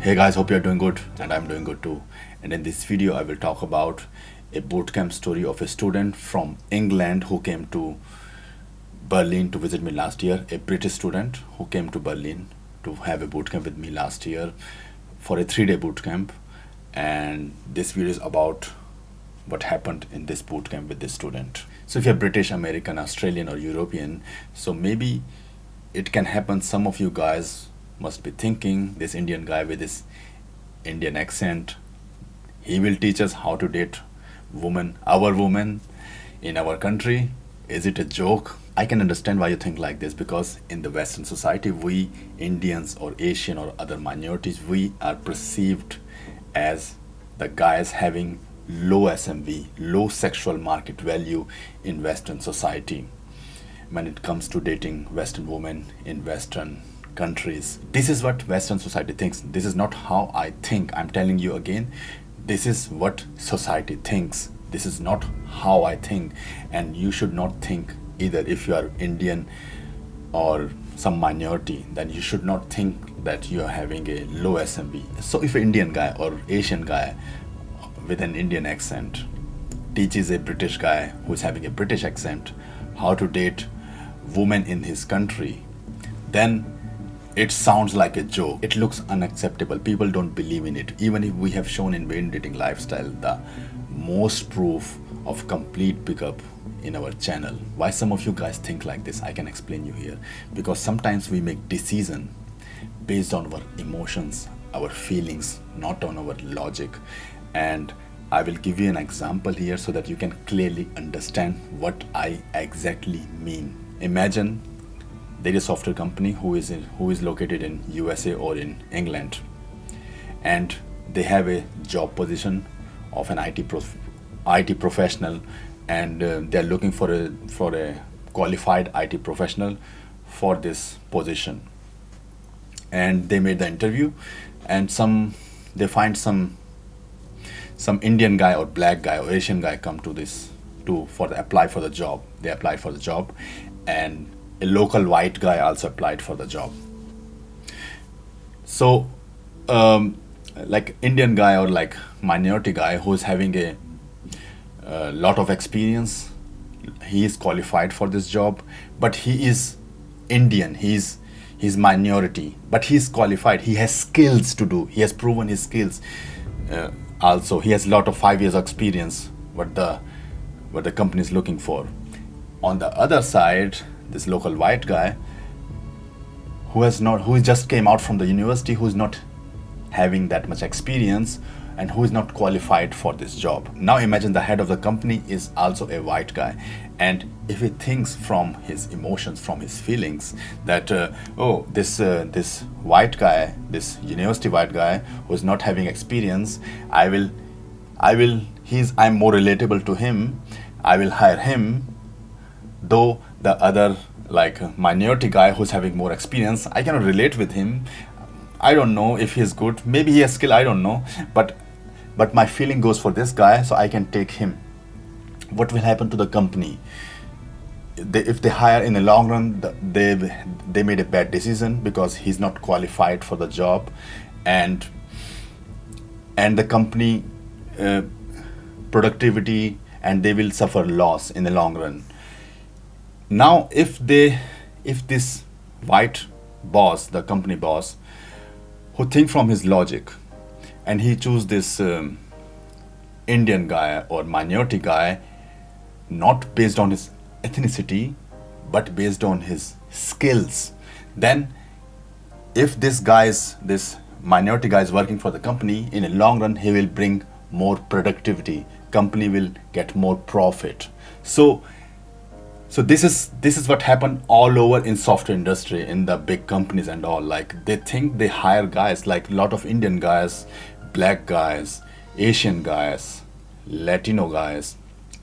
Hey guys, hope you're doing good and I'm doing good too. And in this video, I will talk about a bootcamp story of a student from England who came to Berlin to visit me last year. A British student who came to Berlin to have a bootcamp with me last year for a 3-day bootcamp. And this video is about what happened in this bootcamp with this student. So if you're British, American, Australian, or European, so maybe it can happen. Some of you guys must be thinking, this Indian guy with this Indian accent, he will teach us how to date our woman in our country. Is it a joke? I can understand why you think like this, because in the Western society, we Indians or Asian or other minorities, we are perceived as the guys having low SMV, low sexual market value in Western society when it comes to dating Western women in Western countries. This is what Western society thinks. This is not how I think. I'm telling you again, this is what society thinks. This is not how I think, and you should not think either. If you are Indian or some minority, then you should not think that you are having a low SMV. So if an Indian guy or Asian guy with an Indian accent teaches a British guy who's having a British accent how to date women in his country, then it sounds like a joke. It looks unacceptable. People don't believe in it. Even if we have shown in Vain Dating Lifestyle the most proof of complete pickup in our channel. Why some of you guys think like this, I can explain you here. Because sometimes we make decision based on our emotions, our feelings, not on our logic. And I will give you an example here so that you can clearly understand what I exactly mean. Imagine there is a software company who is located in USA or in England, and they have a job position of an IT professional, and they are looking for a qualified IT professional for this position. And they made the interview, and they find some Indian guy or black guy or Asian guy come to apply for the job. They applied for the job, and a local white guy also applied for the job. So like Indian guy or like minority guy who's having a lot of experience, he is qualified for this job, but he is Indian, he's minority, but he's qualified, he has skills to do, he has proven his skills. Also he has a lot of 5 years experience, what the company is looking for. On the other side, this local white guy who just came out from the university, who's not having that much experience and who is not qualified for this job. Now imagine the head of the company is also a white guy, and if he thinks from his emotions, from his feelings, that this white guy, this university white who who's not having experience, I'm more relatable to him, I will hire him, though the other like minority guy who's having more experience, I cannot relate with him. I don't know if he's good, maybe he has skill, I don't know, but my feeling goes for this guy, so I can take him. What will happen to the company? If they hire, in the long run, they made a bad decision because he's not qualified for the job, and the company productivity, and they will suffer loss in the long run. Now if this white boss, the company boss, who think from his logic, and he choose this Indian guy or minority guy, not based on his ethnicity but based on his skills, then if this minority guy is working for the company, in a long run he will bring more productivity, company will get more profit. So this is what happened all over in software industry, in the big companies and all. Like they think they hire guys, like a lot of Indian guys, black guys, Asian guys, Latino guys.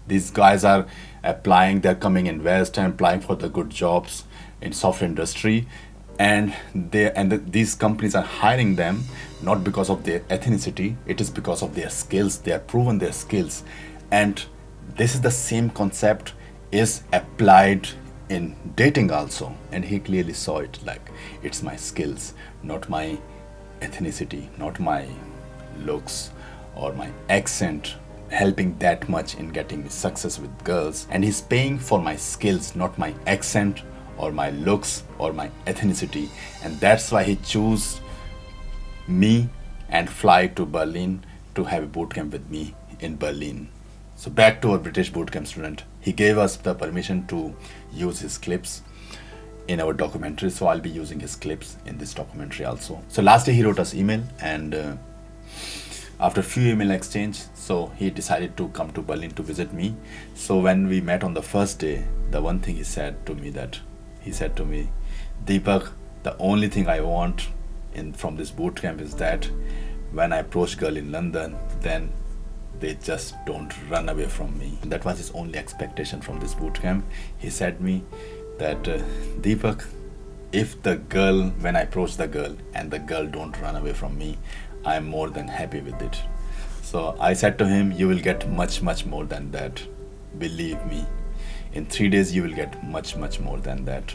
These guys are applying, they're coming in West and applying for the good jobs in software industry, and these companies are hiring them not because of their ethnicity, it is because of their skills. They have proven their skills, and this is the same concept is applied in dating also. And he clearly saw it, like it's my skills, not my ethnicity, not my looks or my accent helping that much in getting me success with girls, and he's paying for my skills, not my accent or my looks or my ethnicity. And that's why he chose me and fly to Berlin to have a boot camp with me in Berlin. So back to our British bootcamp student. He gave us the permission to use his clips in our documentary. So I'll be using his clips in this documentary also. So last day he wrote us email, and after few email exchange, so he decided to come to Berlin to visit me. So when we met on the first day, the one thing he said to me, Deepak, the only thing I want from this boot camp is that when I approach girl in London, then they just don't run away from me. That was his only expectation from this boot camp. He said me that Deepak, if the girl, when I approach the girl and the girl don't run away from me, I'm more than happy with it. So I said to him, you will get much more than that. Believe me, in 3 days you will get much more than that.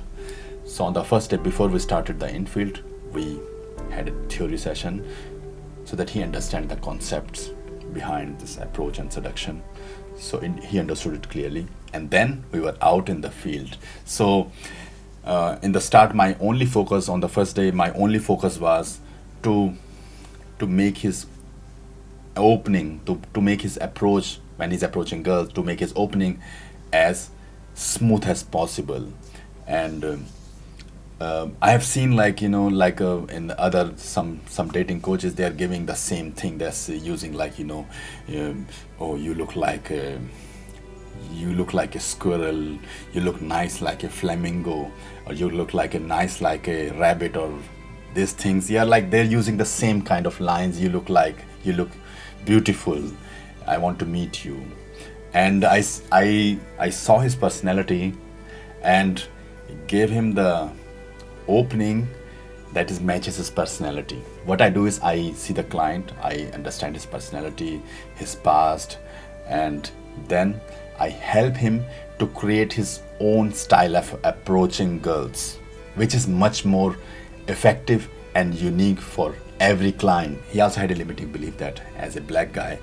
So on the first day, before we started the infield, we had a theory session so that he understand the concepts behind this approach and seduction. So he understood it clearly, and then we were out in the field. So in the start, my only focus on the first day, was to make his opening, to make his approach when he's approaching girls, to make his opening as smooth as possible. And I have seen, in other some dating coaches, they are giving the same thing. They're using oh, you look like a squirrel, you look nice like a flamingo, or you look like like a rabbit, or these things. Yeah, like they're using the same kind of lines. You look beautiful, I want to meet you. And I saw his personality and gave him the opening that matches his personality. What I do is I see the client, I understand his personality, his past, and then I help him to create his own style of approaching girls, which is much more effective and unique for every client. He also had a limiting belief that as a black guy,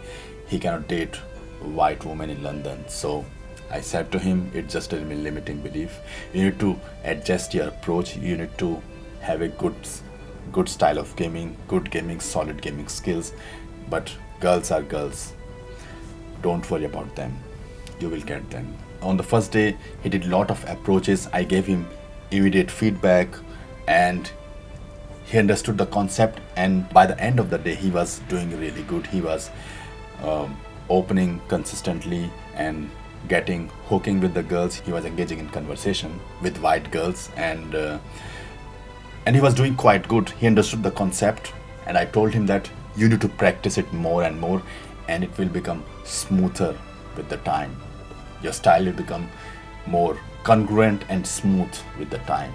he cannot date white women in London. So I said to him, it's just a limiting belief. You need to adjust your approach. You need to have a good style of gaming, good gaming, solid gaming skills. But girls are girls. Don't worry about them. You will get them. On the first day, he did a lot of approaches. I gave him immediate feedback, and he understood the concept. And by the end of the day, he was doing really good. He was opening consistently and hooking with the girls. He was engaging in conversation with white girls, and he was doing quite good. He understood the concept, and I told him that you need to practice it more and more, and it will become smoother with the time. Your style will become more congruent and smooth with the time.